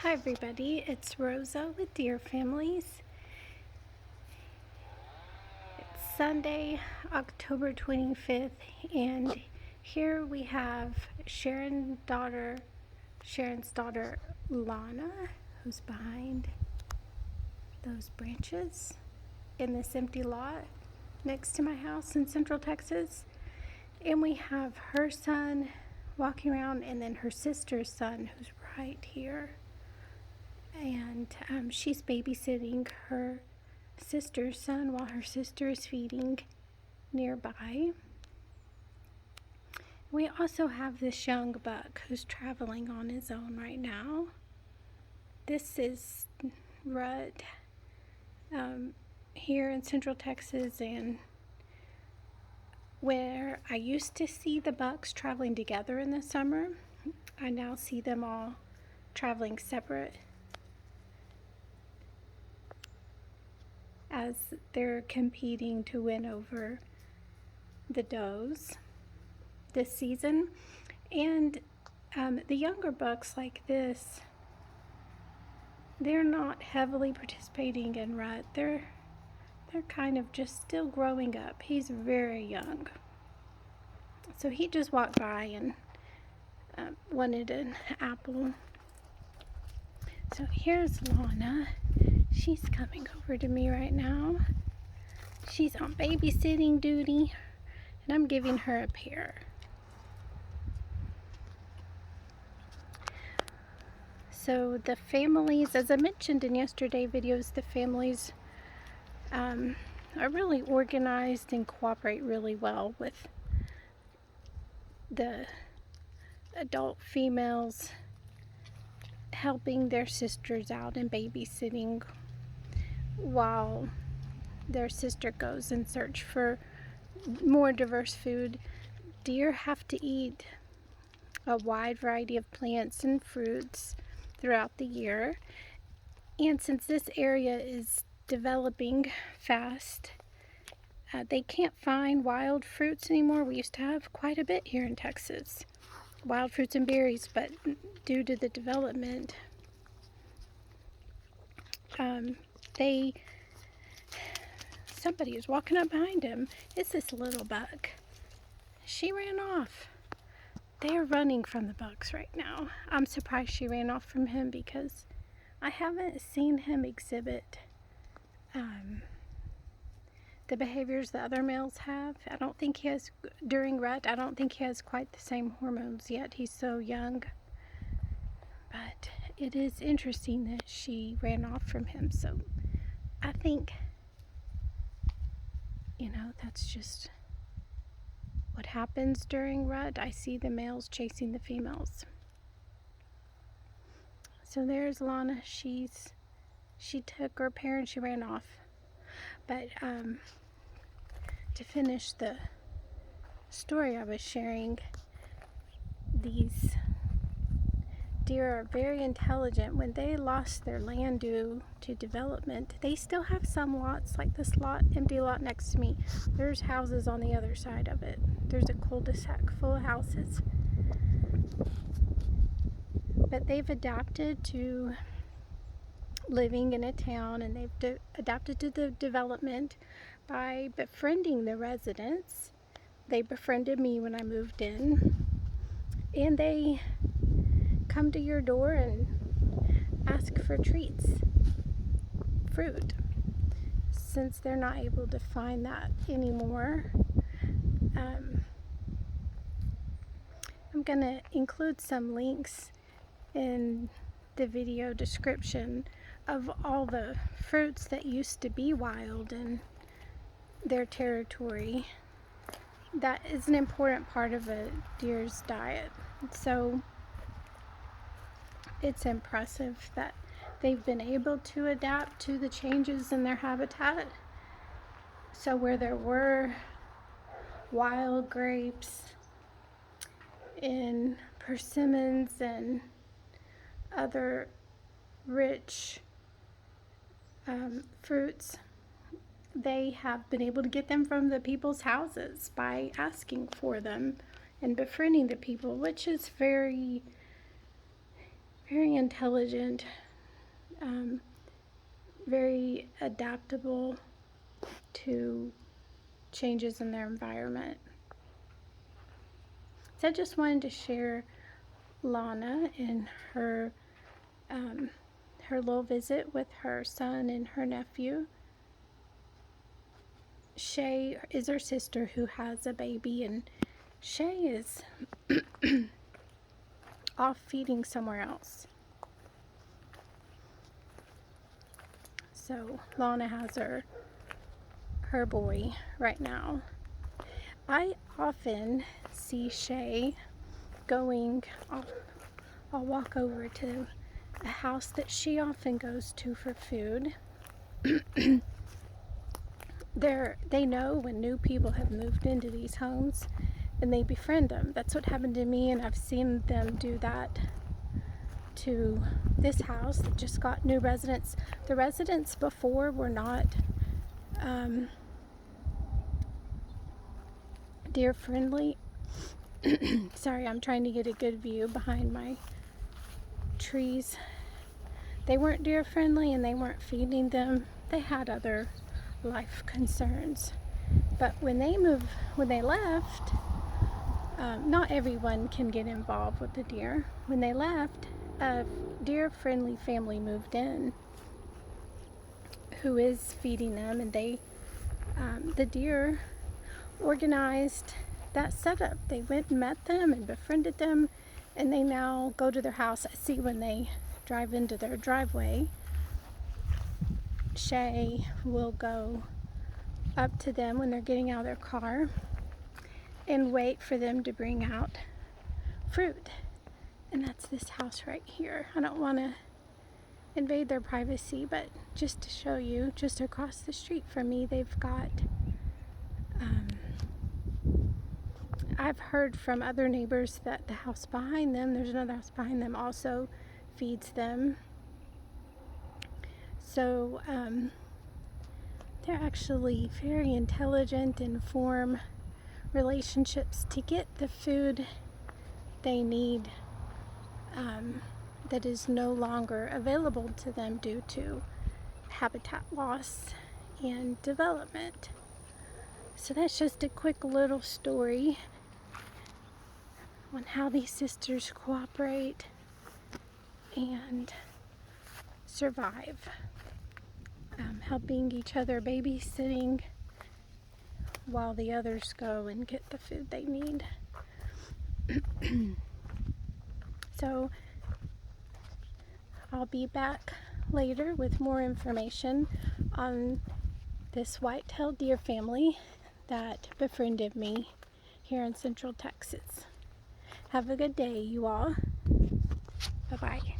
Hi everybody, it's Rosa with Deer Families. It's Sunday, October 25th, and here we have Sharon's daughter, Lana, who's behind those branches in this empty lot next to my house in Central Texas. And we have her son walking around, and then her sister's son, who's right here. And she's babysitting her sister's son while her sister is feeding nearby. We also have this young buck who's traveling on his own right now. This is rut here in Central Texas, and where I used to see the bucks traveling together in the summer, I now see them all traveling separate as they're competing to win over the does this season. And the younger bucks like this, they're not heavily participating in rut. They're kind of just still growing up. He's very young. So he just walked by and wanted an apple. So here's Lana. She's coming over to me right now. She's on babysitting duty, and I'm giving her a pear. So the families, as I mentioned in yesterday's videos, the families are really organized and cooperate really well with the adult females helping their sisters out and babysitting while their sister goes in search for more diverse food. Deer have to eat a wide variety of plants and fruits throughout the year, and since this area is developing fast, they can't find wild fruits anymore. We used to have quite a bit here in Texas, wild fruits and berries, but due to the development, somebody is walking up behind him. It's this little buck. She ran off. They're running from the bucks right now. I'm surprised she ran off from him because I haven't seen him exhibit the behaviors the other males have. I don't think he has, during rut, I don't think he has quite the same hormones yet. He's so young. But it is interesting that she ran off from him. So I think, that's just what happens during rut. I see the males chasing the females. So there's Lana. She took her pear and she ran off. But to finish the story I was sharing, these deer are very intelligent. When they lost their land due to development, they still have some lots, like this empty lot next to me. There's houses on the other side of it. There's a cul-de-sac full of houses. But they've adapted to living in a town, and they've adapted to the development by befriending the residents. They befriended me when I moved in, and they come to your door and ask for treats, fruit. Since they're not able to find that anymore, I'm gonna include some links in the video description of all the fruits that used to be wild in their territory. That is an important part of a deer's diet. So it's impressive that they've been able to adapt to the changes in their habitat. So where there were wild grapes and persimmons and other rich fruits, they have been able to get them from the people's houses by asking for them and befriending the people, which is very very intelligent, very adaptable to changes in their environment. So I just wanted to share Lana and her her little visit with her son and her nephew. Shae is her sister who has a baby, and Shae is off feeding somewhere else. So Lana has her boy right now. I often see Shae going, I'll walk over to a house that she often goes to for food. They know when new people have moved into these homes and they befriend them. That's what happened to me, and I've seen them do that to this house that just got new residents. The residents before were not deer friendly. Sorry, I'm trying to get a good view behind my trees. They weren't deer friendly and they weren't feeding them. They had other life concerns. But when they left, not everyone can get involved with the deer. When they left, a deer friendly family moved in who is feeding them, and the deer organized that setup. They went and met them and befriended them, and they now go to their house. I see when they drive into their driveway, Shae will go up to them when they're getting out of their car and wait for them to bring out fruit. And that's this house right here. I don't want to invade their privacy, but just to show you, just across the street from me, they've got I've heard from other neighbors that the house behind them, there's another house behind them, also feeds them. So they're actually very intelligent and form relationships to get the food they need that is no longer available to them due to habitat loss and development. So that's just a quick little story on how these sisters cooperate and survive, helping each other, babysitting while the others go and get the food they need. So I'll be back later with more information on this whitetail deer family that befriended me here in Central Texas. Have a good day, you all. Bye-bye.